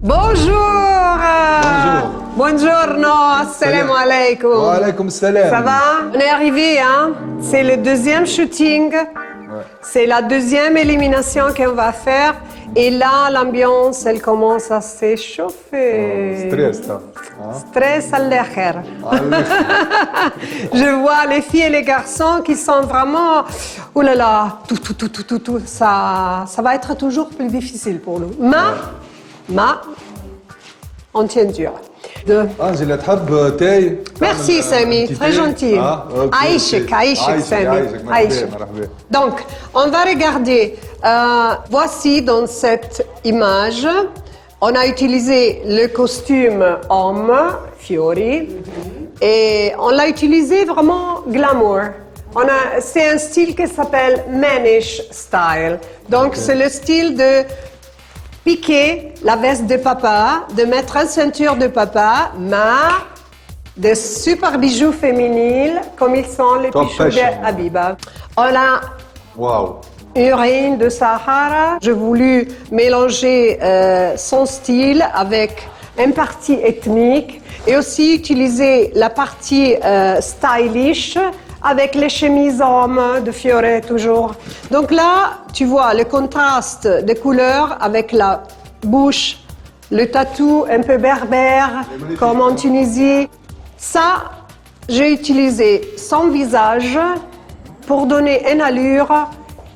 Bonjour. Buongiorno, assalamu alaikum. Wa alaikum salam. Ça va? On est arrivé, hein? C'est le deuxième shooting. C'est la deuxième élimination qu'on va faire. Et là, l'ambiance, elle commence à s'échauffer. Stress, ça. Stress à l'air. Je vois les filles et les garçons qui sont vraiment... Oh là là, tout. Ça va être toujours plus difficile pour nous. Mais on tient dur. Angela, تحب تاي؟ Merci Samy, très gentil. Aïchek, Samy. Aïchek. Donc, on va regarder. Voici dans cette image, on a utilisé le costume homme, Fiori, et on l'a utilisé vraiment glamour. C'est un style qui s'appelle Manish style. Donc, c'est le style de piquer la veste de papa, de mettre une ceinture de papa, mais des super bijoux féminins comme ils sont les bijoux de Habiba. On a Urine de Sahara. J'ai voulu mélanger son style avec une partie ethnique et aussi utiliser la partie stylish avec les chemises hommes de Fiore toujours. Donc là, tu vois le contraste de couleurs avec la bouche, le tatou un peu berbère, comme en Tunisie. Ça, j'ai utilisé son visage pour donner une allure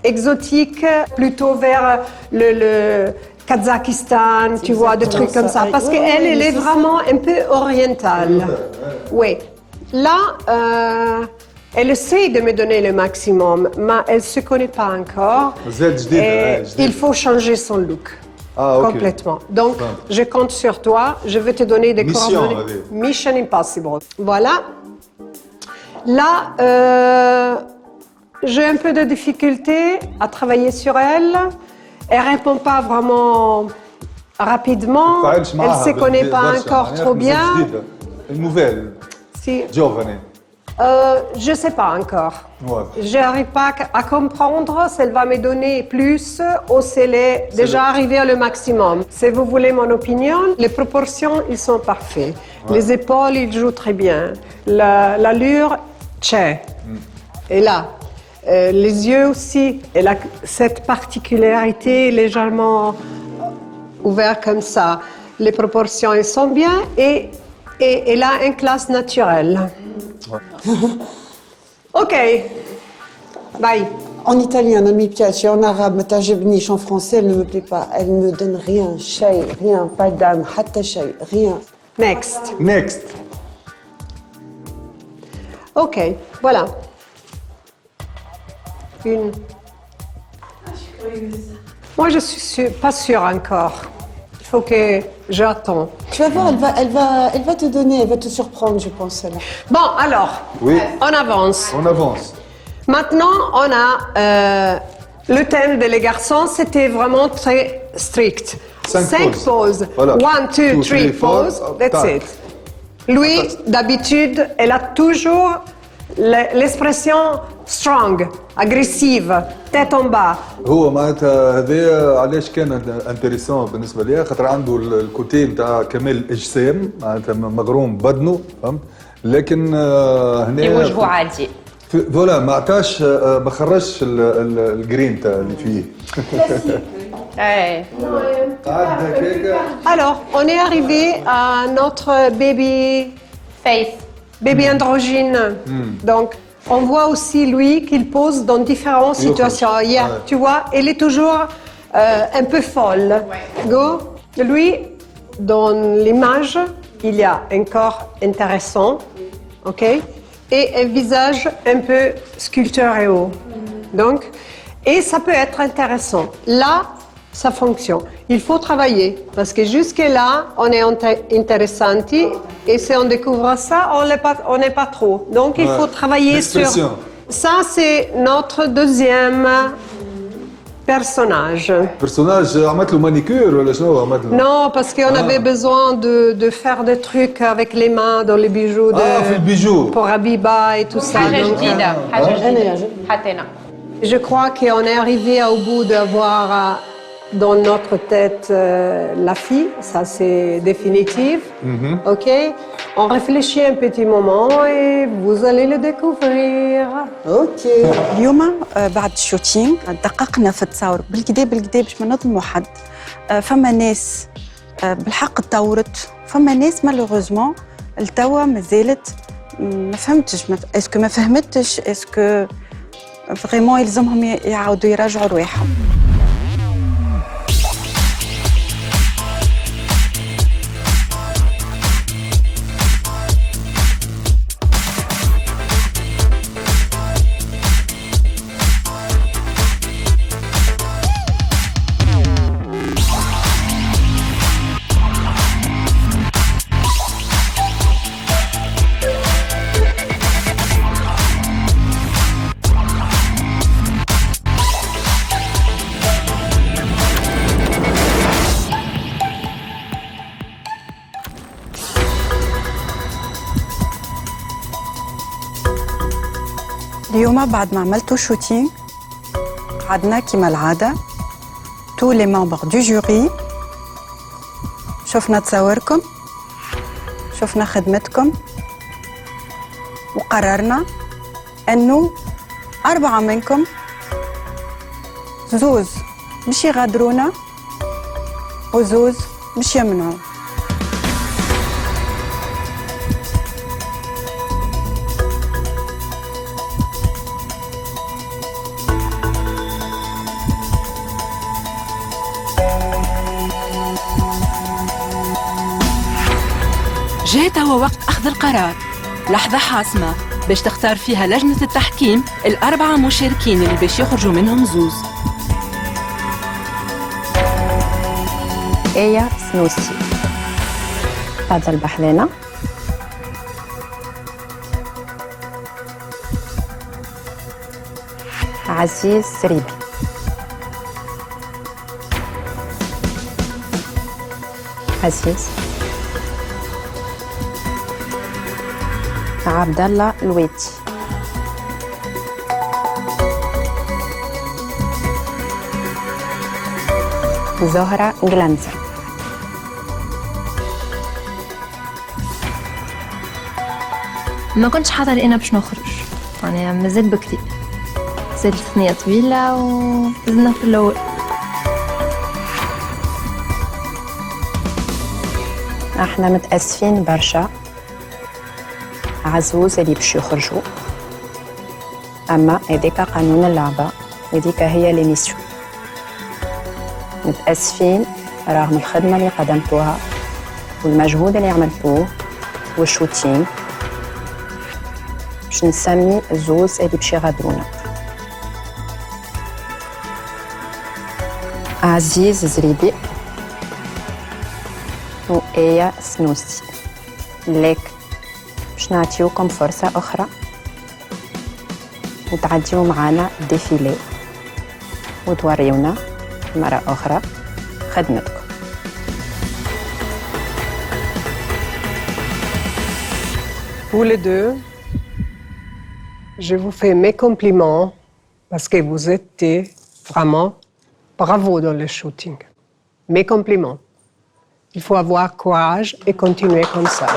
exotique, plutôt vers le Kazakhstan, tu vois, des trucs comme ça. Parce qu'elle, elle est vraiment un peu orientale. Oui. Là, elle essaie de me donner le maximum, mais elle ne se connaît pas encore. Et il faut changer son look. Complètement. Donc, je compte sur toi. Je vais te donner des coordonnées. Mission impossible. Voilà. Là, j'ai un peu de difficulté à travailler sur elle. Elle ne répond pas vraiment rapidement. Elle ne se connaît pas encore trop bien. Une nouvelle. Si. Giovanni. Je ne sais pas encore. Ouais. Je n'arrive pas à comprendre si elle va me donner plus ou si elle est déjà arrivée au maximum. Si vous voulez mon opinion, les proportions, ils sont parfaits. Ouais. Les épaules, ils jouent très bien. L'allure, c'è. Et là, les yeux aussi. Elle a cette particularité légèrement ouverte comme ça. Les proportions, elles sont bien et elle a une classe naturelle. Ok, bye. En italien, non mi piace, en arabe, ma tajibniche, en français, elle ne me plaît pas. Elle ne me donne rien, shay, rien, pas d'âme, hatta shay, rien. Next. Next. Ok, voilà. Une. Moi, je suis pas sûre encore. Il faut que j'attends. Tu vas voir, elle va te donner, elle va te surprendre, je pense. Là. Bon, alors, on avance. On avance. Maintenant, on a le thème des garçons, c'était vraiment très strict. 5 poses. Voilà. 1, 2, 3 poses, that's it. Lui, d'habitude, elle a toujours l'expression strong, agressive, tête en bas. هو معناتها هذا علاش كان انتريسون بالنسبه لي خاطر عنده الكوتي نتاع كمال الاجسام معناتها مغروم بدنه فهمت لكن هنا وجهه عادي فوالا ما عطاش ما خرجش الجرين تاع اللي فيه قاعد هكاك. Alors, on est arrivé à notre baby face. Baby androgyne. Donc, on voit aussi lui qu'il pose dans différentes situations. Tu vois, elle est toujours un peu folle. Go. Lui, dans l'image, il y a un corps intéressant, ok, et un visage un peu sculpturéo. Donc, et ça peut être intéressant. Là, ça fonctionne. Il faut travailler parce que jusque-là, on est interessanti et si on découvre ça, on n'est pas trop. Donc, il faut travailler sur... Ça, c'est notre deuxième personnage. Personnage, عملت له manicure ولا شنو عملت له؟ Non, parce qu'on avait besoin de faire des trucs avec les mains dans les bijoux. في البيجو. Pour Habiba et tout ça. حاجة جديدة حاجة جديدة حطينا. Je crois qu'on est arrivé au bout d'avoir dans notre tête la fille, ça c'est définitif. Ok, on réfléchit un petit moment et vous allez le découvrir. Ok. اليوم بعد الشوتينغ دققنا في التصاور بالكدا باش ما نظلموا حد. فما ناس بالحق تطورت، فما ناس مالوغوزمون التوا مازالت ما فهمتش، اسكو ما فهمتش، اسكو فريمون يلزمهم يعاودوا يراجعوا رواحهم. اليوم بعد ما عملتوا شوتينغ قعدنا كما العادة tous les membres du jury، شفنا تصاوركم، شفنا خدمتكم، وقررنا أنه 4 منكم زوز مش يغادرونا وزوز مش يمنعوا. جاء توا وقت أخذ القرار، لحظة حاسمة باش تختار فيها لجنة التحكيم ال4 مشاركين اللي باش يخرجوا منهم زوز. آية سنوسي، تفضل بحذانا. عزيز سريبي، عزيز. عبد الله الويتي، زهرة جلانزا، ما كنتش حاضر انا باش نخرج، يعني مازال بكري، زادت ثنية طويلة وفزنا في الأول. احنا متأسفين برشا، عزوز اللي باش يخرجوا، اما هذاك قانون اللعبة، هذيك هي ليميسيون. متأسفين رغم الخدمة اللي قدمتوها والمجهود اللي عملتوه والشوتينغ باش نسمي زوز اللي باش يغادرونا. عزيز زريبي وآية سنوسي، لك باش نعطيوكم فرصة أخرى وتعديو معانا ديفيلي وتوريونا مرة أخرى خدمتكم. Vous les deux, je vous fais mes compliments parce que vous étiez vraiment bravo dans le shooting. Mes compliments. Il faut avoir courage et continuer comme ça.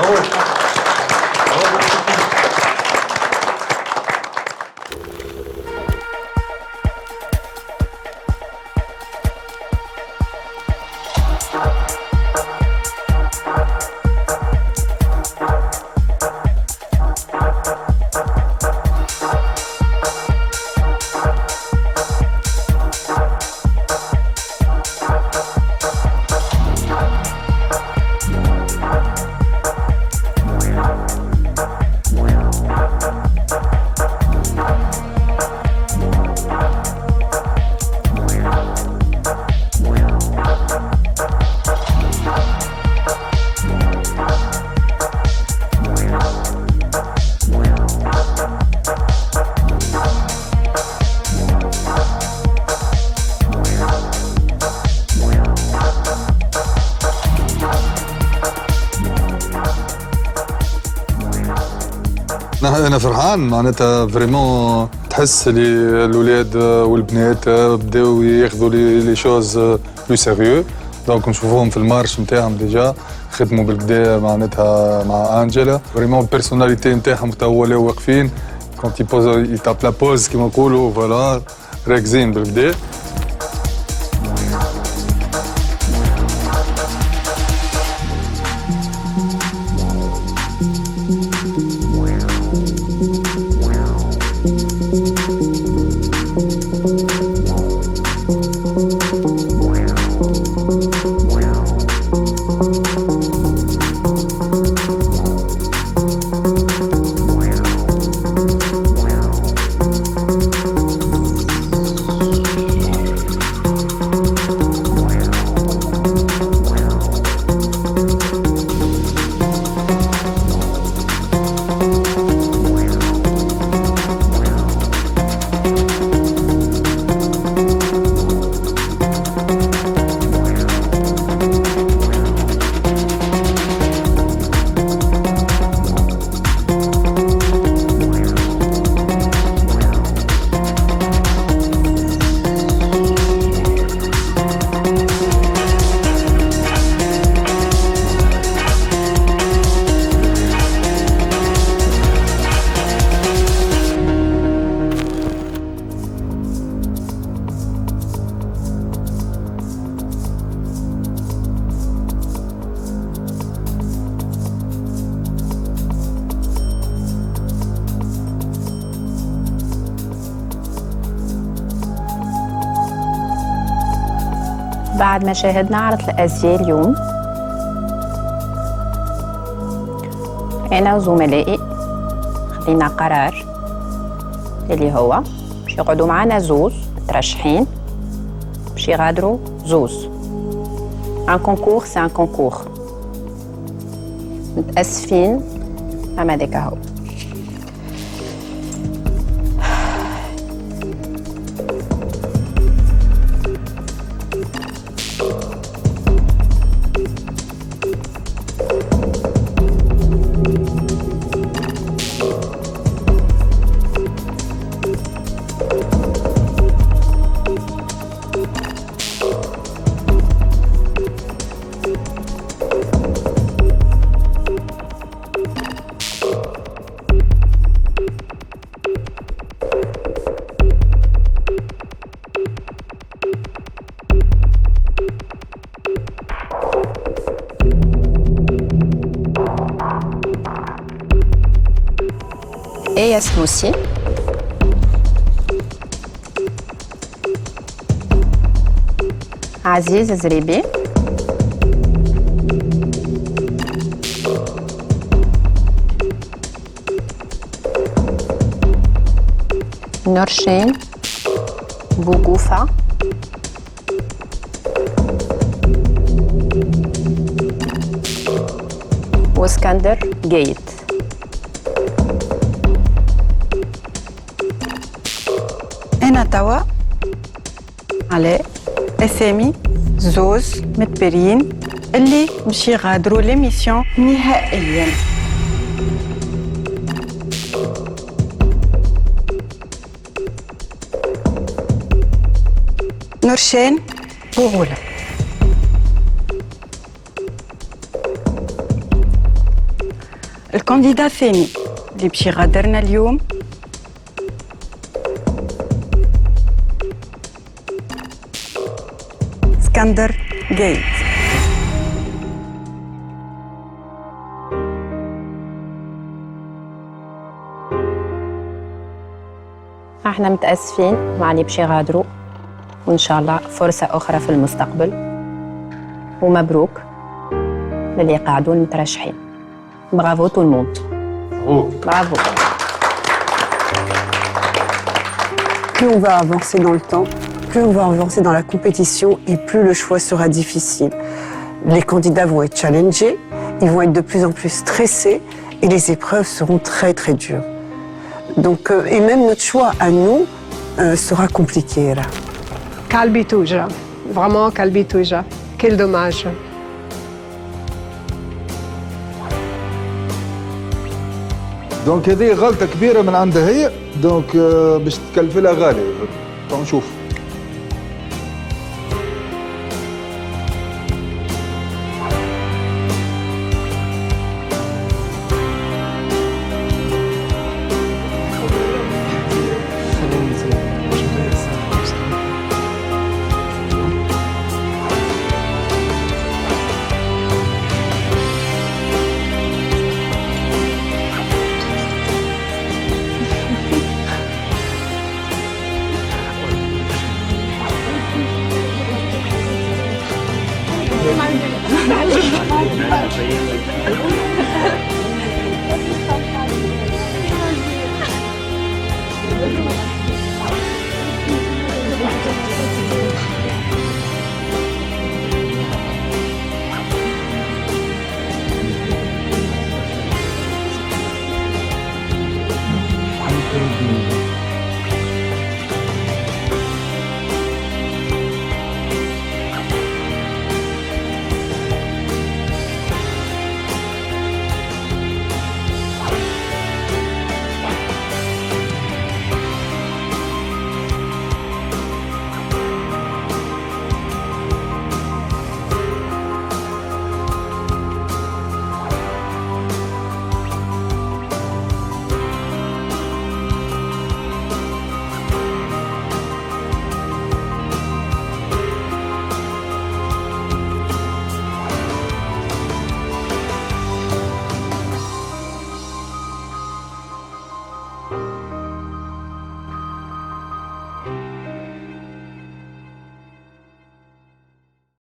أنا فرحان معناتها فريمون تحس اللي الأولاد والبنات بداو ياخذوا لي شوز بلو سيريو دونك نشوفوهم في المارش نتاعهم ديجا خدموا بالكدا معناتها مع أنجلا فريمون البيرسوناليتي نتاعهم تا ولاو واقفين كونت يتاب لا بوز كيما نقولوا فوالا راكزين بالكدا. بعد ما شاهدنا عرض الأزياء اليوم أنا وزملائي خدينا قرار اللي هو باش يقعدوا معنا زوز مترشحين باش يغادروا زوز. ان كونكور سي ان كونكور، متأسفين أما ديك هو. ايه سنوسي عزيز زريبي نورشين بوغوفا واسكندر جيت. أنا توا علاء أسامي زوز متبرين اللي باش يغادروا ليميسيون نهائياً. نورشين بوغولا، الكانديدا الثاني اللي باش يغادرنا اليوم اسكندر جيت. احنا متأسفين مع اللي باش يغادروا، وإن شاء الله فرصة أخرى في المستقبل، ومبروك للي قاعدون مترشحين. برافو tout le monde. Bravo. Plus on va avancer dans le temps, plus on va avancer dans la compétition et plus le choix sera difficile. Les candidats vont être challengés, ils vont être de plus en plus stressés et les épreuves seront très très dures. Donc, et même notre choix à nous sera compliqué là. Kalbi Touja, vraiment Kalbi Touja. Quel dommage. دونك هذه غلطة كبيرة من عندها هي، دونك باش تكلف لها غالي. نشوف. Thank you.